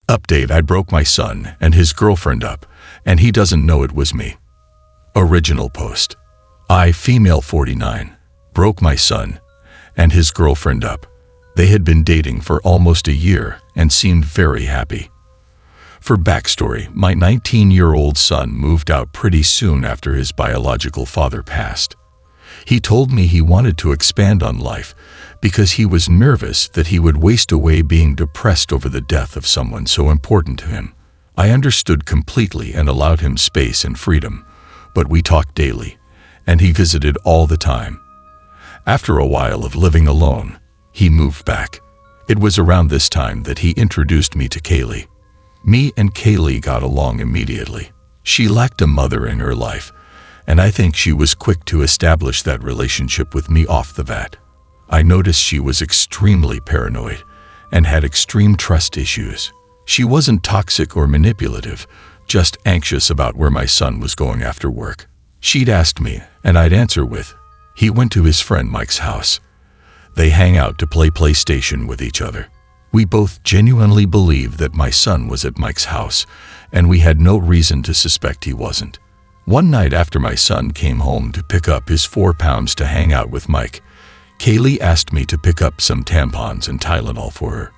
Update: I broke my son and his girlfriend up, and he doesn't know it was me. Original post. I, female 49, broke my son and his girlfriend up. They had been dating for almost a year and seemed very happy. For backstory, my 19-year-old son moved out pretty soon after his biological father passed. He told me he wanted to expand on life because he was nervous that he would waste away being depressed over the death of someone so important to him. I understood completely and allowed him space and freedom, but we talked daily, and he visited all the time. After a while of living alone, he moved back. It was around this time that he introduced me to Kaylee. Me and Kaylee got along immediately. She lacked a mother in her life, and I think she was quick to establish that relationship with me off the bat. I noticed she was extremely paranoid and had extreme trust issues. She wasn't toxic or manipulative, just anxious about where my son was going after work. She'd ask me, and I'd answer with, "He went to his friend Mike's house. They hang out to play PlayStation with each other." We both genuinely believed that my son was at Mike's house, and we had no reason to suspect he wasn't. One night after my son came home to pick up his 4 pounds to hang out with Mike, Kaylee asked me to pick up some tampons and Tylenol for her.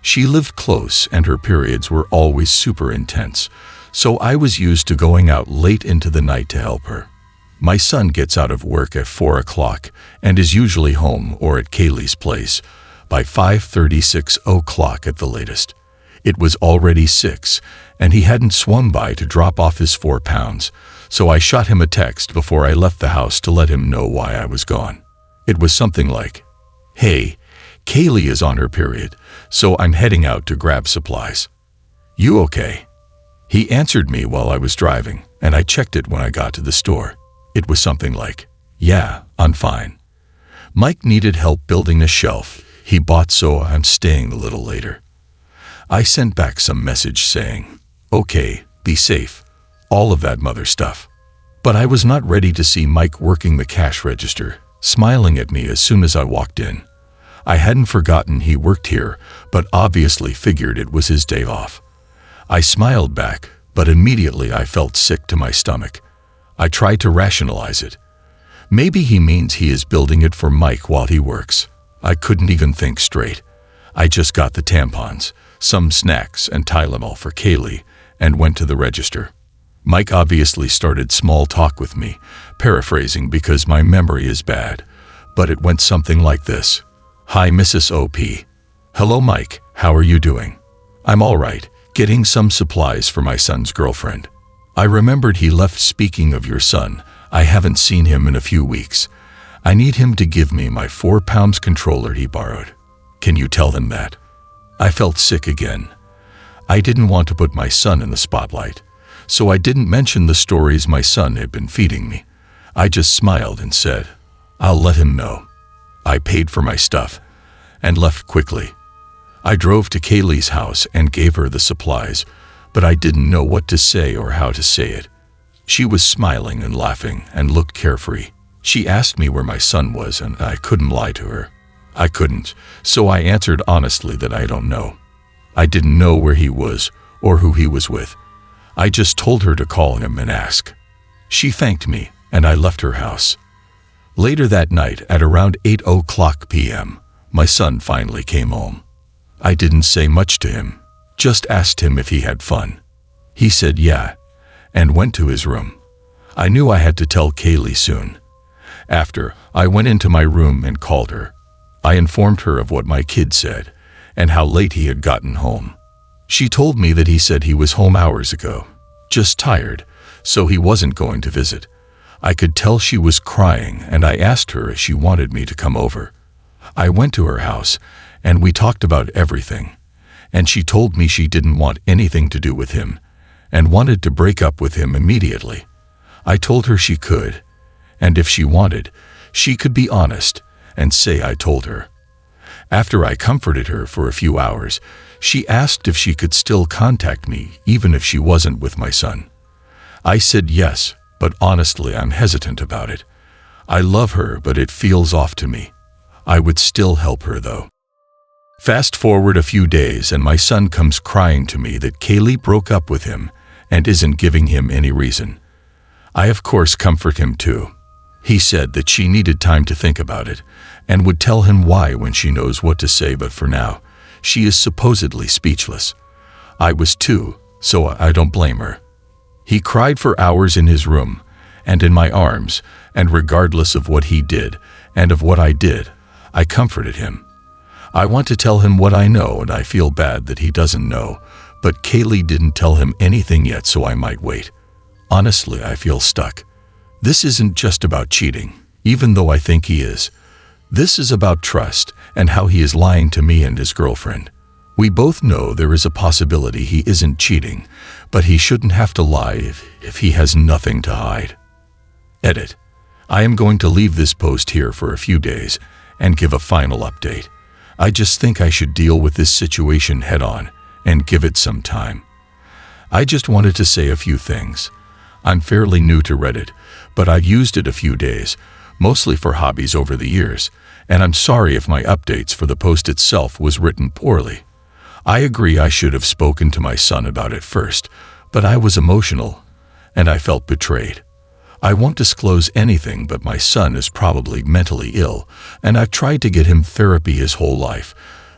She lived close and her periods were always super intense, so I was used to going out late into the night to help her. My son gets out of work at 4 o'clock and is usually home or at Kaylee's place by 5:36 o'clock at the latest. It was already 6, and he hadn't swung by to drop off his 4 pounds, so I shot him a text before I left the house to let him know why I was gone. It was something like, "Hey, Kaylee is on her period, so I'm heading out to grab supplies. You okay?" He answered me while I was driving, and I checked it when I got to the store. It was something like, "Yeah, I'm fine. Mike needed help building a shelf he bought, so I'm staying a little later." I sent back some message saying, "Okay, be safe," all of that mother stuff. But I was not ready to see Mike working the cash register, smiling at me as soon as I walked in. I hadn't forgotten he worked here, but obviously figured it was his day off. I smiled back, but immediately I felt sick to my stomach. I tried to rationalize it. Maybe he means he is building it for Mike while he works. I couldn't even think straight. I just got the tampons, some snacks and Tylenol for Kaylee, and went to the register. Mike obviously started small talk with me, paraphrasing because my memory is bad, but it went something like this. "Hi, Mrs. OP. Hello, Mike. How are you doing?" "I'm all right, getting some supplies for my son's girlfriend." "I remembered he left. Speaking of your son, I haven't seen him in a few weeks. I need him to give me my 4 pounds controller he borrowed. Can you tell him that?" I felt sick again. I didn't want to put my son in the spotlight, so I didn't mention the stories my son had been feeding me. I just smiled and said, "I'll let him know." I paid for my stuff and left quickly. I drove to Kaylee's house and gave her the supplies, but I didn't know what to say or how to say it. She was smiling and laughing and looked carefree. She asked me where my son was, and I couldn't lie to her. I couldn't, so I answered honestly that I don't know. I didn't know where he was or who he was with. I just told her to call him and ask. She thanked me, and I left her house. Later that night, at around 8 p.m., my son finally came home. I didn't say much to him, just asked him if he had fun. He said yeah, and went to his room. I knew I had to tell Kaylee soon. After, I went into my room and called her. I informed her of what my kid said, and how late he had gotten home. She told me that he said he was home hours ago, just tired, so he wasn't going to visit. I could tell she was crying, and I asked her if she wanted me to come over. I went to her house, and we talked about everything, and she told me she didn't want anything to do with him, and wanted to break up with him immediately. I told her she could, and if she wanted, she could be honest and say I told her. After I comforted her for a few hours, she asked if she could still contact me even if she wasn't with my son. I said yes, but honestly I'm hesitant about it. I love her, but it feels off to me. I would still help her though. Fast forward a few days and my son comes crying to me that Kaylee broke up with him and isn't giving him any reason. I of course comfort him too. He said that she needed time to think about it and would tell him why when she knows what to say, but for now, she is supposedly speechless. I was too, so I don't blame her. He cried for hours in his room and in my arms, and regardless of what he did and of what I did, I comforted him. I want to tell him what I know, and I feel bad that he doesn't know, but Kaylee didn't tell him anything yet, so I might wait. Honestly, I feel stuck. This isn't just about cheating, even though I think he is. This is about trust and how he is lying to me and his girlfriend. We both know there is a possibility he isn't cheating, but he shouldn't have to lie if he has nothing to hide. Edit. I am going to leave this post here for a few days and give a final update. I just think I should deal with this situation head on and give it some time. I just wanted to say a few things. I'm fairly new to Reddit, but I've used it a few days, mostly for hobbies over the years, and I'm sorry if my updates for the post itself was written poorly. I agree I should have spoken to my son about it first, but I was emotional, and I felt betrayed. I won't disclose anything, but my son is probably mentally ill, and I've tried to get him therapy his whole life,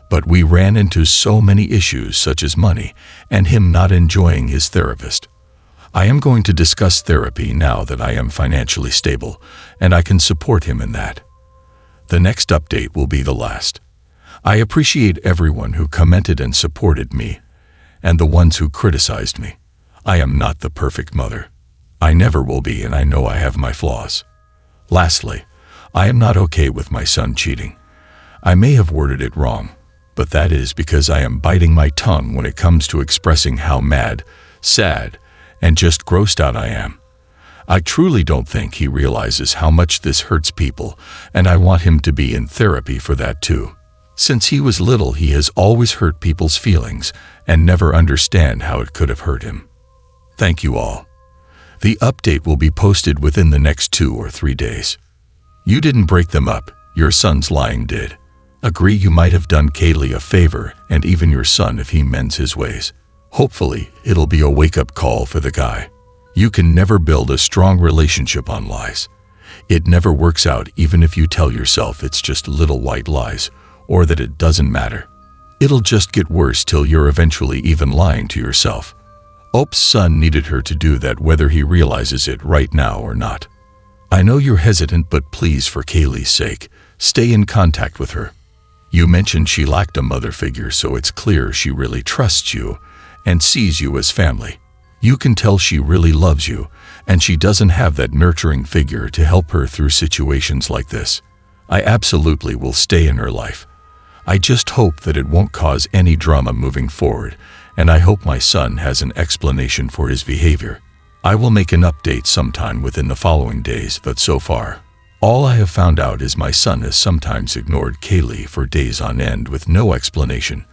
but we ran into so many issues such as money and him not enjoying his therapist. I am going to discuss therapy now that I am financially stable, and I can support him in that. The next update will be the last. I appreciate everyone who commented and supported me, and the ones who criticized me. I am not the perfect mother. I never will be, and I know I have my flaws. Lastly, I am not okay with my son cheating. I may have worded it wrong, but that is because I am biting my tongue when it comes to expressing how mad, sad, and just grossed out I am. I truly don't think he realizes how much this hurts people, and I want him to be in therapy for that too. Since he was little, he has always hurt people's feelings and never understand how it could have hurt him. Thank you all. The update will be posted within the next 2 or 3 days. You didn't break them up, your son's lying did. Agree you might have done Kaylee a favor and even your son if he mends his ways. Hopefully, it'll be a wake-up call for the guy. You can never build a strong relationship on lies. It never works out even if you tell yourself it's just little white lies or that it doesn't matter. It'll just get worse till you're eventually even lying to yourself. Ope's son needed her to do that whether he realizes it right now or not. I know you're hesitant, but please, for Kaylee's sake, stay in contact with her. You mentioned she lacked a mother figure, so it's clear she really trusts you and sees you as family. You can tell she really loves you, and she doesn't have that nurturing figure to help her through situations like this. I absolutely will stay in her life. I just hope that it won't cause any drama moving forward, and I hope my son has an explanation for his behavior. I will make an update sometime within the following days, but so far, all I have found out is my son has sometimes ignored Kaylee for days on end with no explanation,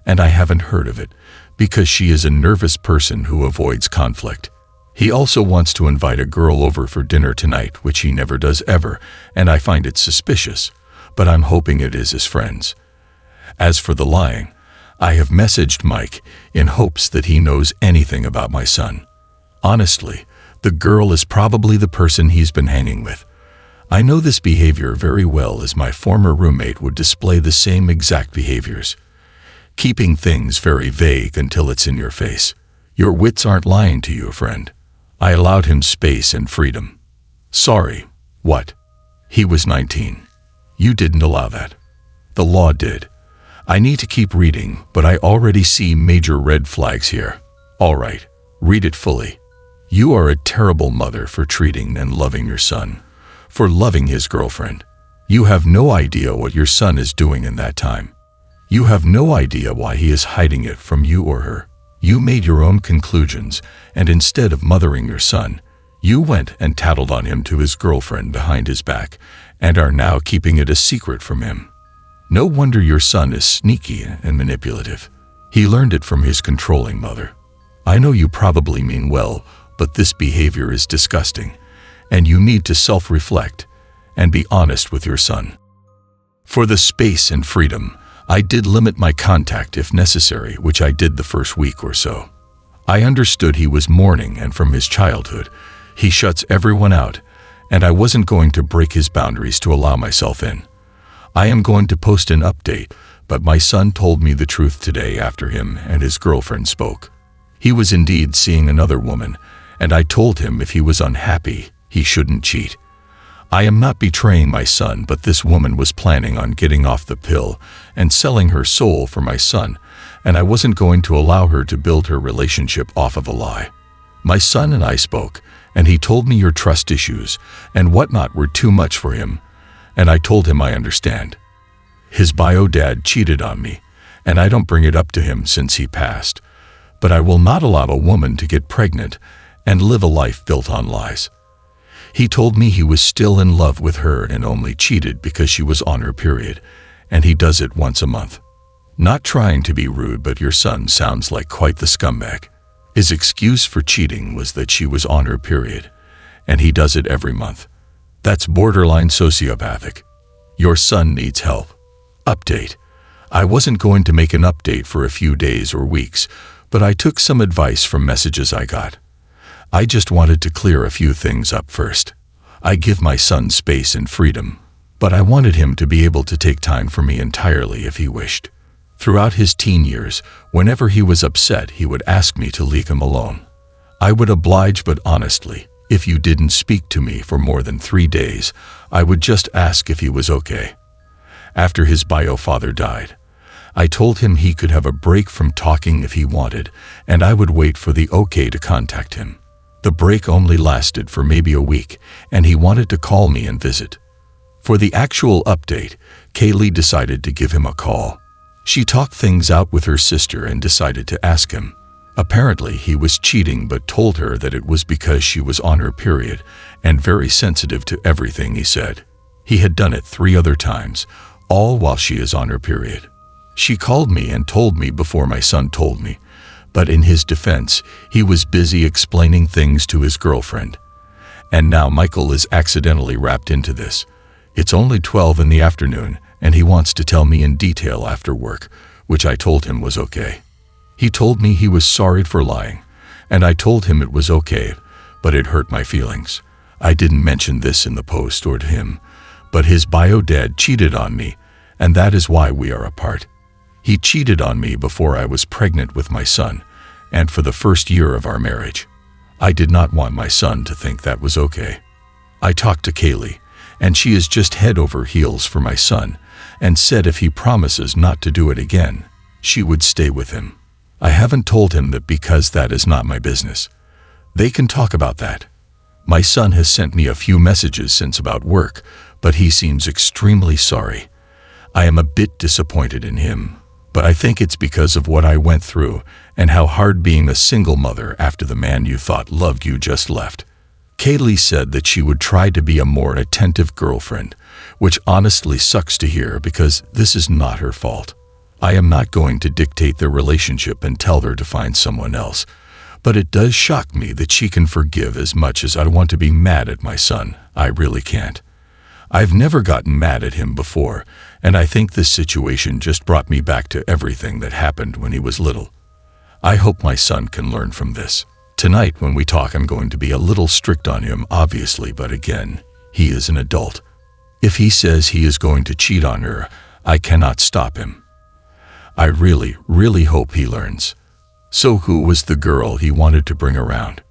and I haven't heard of it because she is a nervous person who avoids conflict. He also wants to invite a girl over for dinner tonight, which he never does ever, and I find it suspicious, but I'm hoping it is his friends. As for the lying, I have messaged Mike in hopes that he knows anything about my son. Honestly, the girl is probably the person he's been hanging with. I know this behavior very well, as my former roommate would display the same exact behaviors. Keeping things very vague until it's in your face. Your wits aren't lying to you, friend. I allowed him space and freedom. Sorry, what? He was 19. You didn't allow that. The law did. I need to keep reading, but I already see major red flags here. All right, read it fully. You are a terrible mother for treating and loving your son, for loving his girlfriend. You have no idea what your son is doing in that time. You have no idea why he is hiding it from you or her. You made your own conclusions, and instead of mothering your son, you went and tattled on him to his girlfriend behind his back and are now keeping it a secret from him. No wonder your son is sneaky and manipulative. He learned it from his controlling mother. I know you probably mean well, but this behavior is disgusting, and you need to self-reflect and be honest with your son. For the space and freedom, I did limit my contact if necessary, which I did the first week or so. I understood he was mourning, and from his childhood, he shuts everyone out, and I wasn't going to break his boundaries to allow myself in. I am going to post an update, but my son told me the truth today after him and his girlfriend spoke. He was indeed seeing another woman, and I told him if he was unhappy, he shouldn't cheat. I am not betraying my son, but this woman was planning on getting off the pill and selling her soul for my son, and I wasn't going to allow her to build her relationship off of a lie. My son and I spoke, and he told me your trust issues and whatnot were too much for him, and I told him I understand. His bio dad cheated on me, and I don't bring it up to him since he passed, but I will not allow a woman to get pregnant and live a life built on lies. He told me he was still in love with her and only cheated because she was on her period, and he does it once a month. Not trying to be rude, but your son sounds like quite the scumbag. His excuse for cheating was that she was on her period, and he does it every month. That's borderline sociopathic. Your son needs help. Update. I wasn't going to make an update for a few days or weeks, but I took some advice from messages I got. I just wanted to clear a few things up first. I give my son space and freedom, but I wanted him to be able to take time for me entirely if he wished. Throughout his teen years, whenever he was upset, he would ask me to leave him alone. I would oblige, but honestly, if you didn't speak to me for more than 3 days, I would just ask if he was okay. After his bio father died, I told him he could have a break from talking if he wanted, and I would wait for the okay to contact him. The break only lasted for maybe a week, and he wanted to call me and visit. For the actual update, Kaylee decided to give him a call. She talked things out with her sister and decided to ask him. Apparently, he was cheating, but told her that it was because she was on her period and very sensitive to everything he said. He had done it 3 other times, all while she is on her period. She called me and told me before my son told me, but in his defense, he was busy explaining things to his girlfriend. And now Michael is accidentally wrapped into this. It's only 12 in the afternoon, and he wants to tell me in detail after work, which I told him was okay. He told me he was sorry for lying, and I told him it was okay, but it hurt my feelings. I didn't mention this in the post or to him, but his bio dad cheated on me, and that is why we are apart. He cheated on me before I was pregnant with my son, and for the first year of our marriage. I did not want my son to think that was okay. I talked to Kaylee, and she is just head over heels for my son, and said if he promises not to do it again, she would stay with him. I haven't told him that because that is not my business. They can talk about that. My son has sent me a few messages since about work, but he seems extremely sorry. I am a bit disappointed in him, but I think it's because of what I went through and how hard being a single mother after the man you thought loved you just left. Kaylee said that she would try to be a more attentive girlfriend, which honestly sucks to hear because this is not her fault. I am not going to dictate their relationship and tell her to find someone else, but it does shock me that she can forgive as much as I want to be mad at my son. I really can't. I've never gotten mad at him before, and I think this situation just brought me back to everything that happened when he was little. I hope my son can learn from this. Tonight when we talk, I'm going to be a little strict on him, obviously, but again, he is an adult. If he says he is going to cheat on her, I cannot stop him. I really, really hope he learns. So who was the girl he wanted to bring around?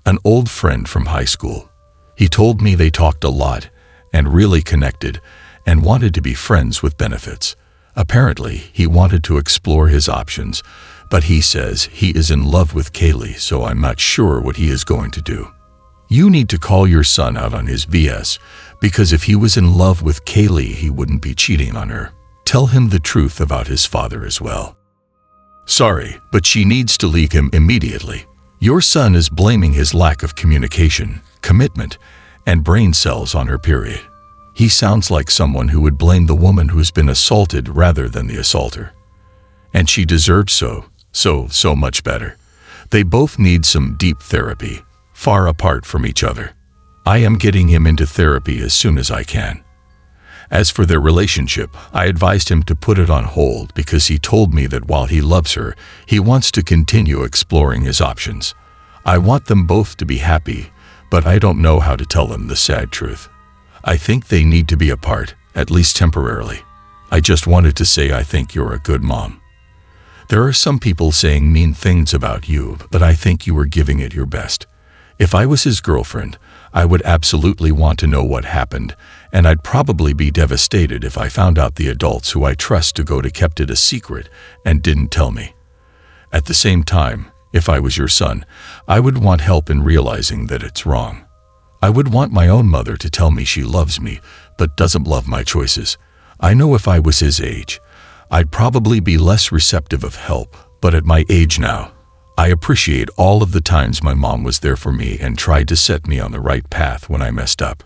An old friend from high school. He told me they talked a lot and really connected and wanted to be friends with benefits. Apparently, he wanted to explore his options, but he says he is in love with Kaylee, so I'm not sure what he is going to do. You need to call your son out on his BS, because if he was in love with Kaylee, he wouldn't be cheating on her. Tell him the truth about his father as well. Sorry, but she needs to leave him immediately. Your son is blaming his lack of communication, commitment, and brain cells on her period. He sounds like someone who would blame the woman who's been assaulted rather than the assaulter. And she deserves so much better. They both need some deep therapy, far apart from each other. I am getting him into therapy as soon as I can. As for their relationship, I advised him to put it on hold because he told me that while he loves her, he wants to continue exploring his options. I want them both to be happy, but I don't know how to tell them the sad truth. I think they need to be apart, at least temporarily. I just wanted to say I think you're a good mom. There are some people saying mean things about you, but I think you were giving it your best. If I was his girlfriend, I would absolutely want to know what happened, and I'd probably be devastated if I found out the adults who I trust to go to kept it a secret and didn't tell me. At the same time, if I was your son, I would want help in realizing that it's wrong. I would want my own mother to tell me she loves me, but doesn't love my choices. I know if I was his age, I'd probably be less receptive of help, but at my age now, I appreciate all of the times my mom was there for me and tried to set me on the right path when I messed up.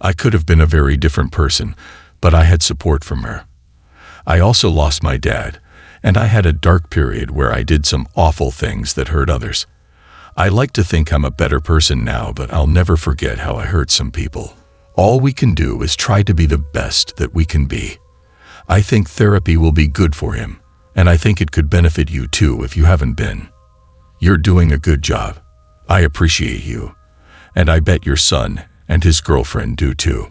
I could have been a very different person, but I had support from her. I also lost my dad, and I had a dark period where I did some awful things that hurt others. I like to think I'm a better person now, but I'll never forget how I hurt some people. All we can do is try to be the best that we can be. I think therapy will be good for him, and I think it could benefit you too if you haven't been. You're doing a good job. I appreciate you, and I bet your son and his girlfriend do too.